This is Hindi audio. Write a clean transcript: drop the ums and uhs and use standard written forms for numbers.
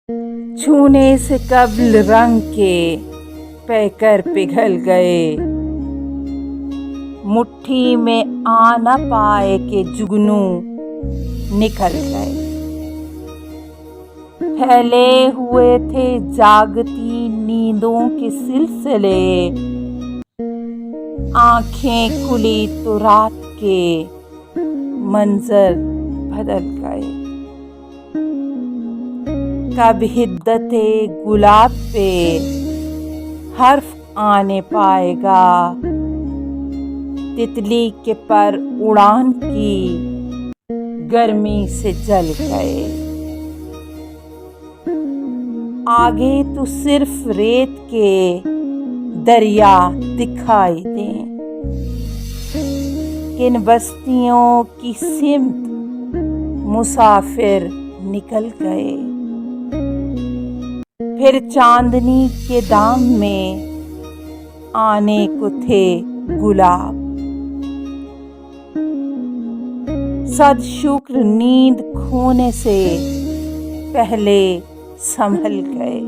छूने से कब्ल रंग के पैकर पिघल गए, मुट्ठी में आ न पाए के जुगनू निकल गए। फैले हुए थे जागती नींदों के सिलसिले, आंखें खुली तो रात के मंजर बदल गए। कब हिद्दते गुलाब पे हर्फ आने पाएगा, तितली के पर उड़ान की गर्मी से जल गए। आगे तो सिर्फ रेत के दरिया दिखाई दें, किन बस्तियों की सिमत मुसाफिर निकल गए। फिर चांदनी के दाम में आने को थे गुलाब, सद शुक्र नींद खोने से पहले संभल गए।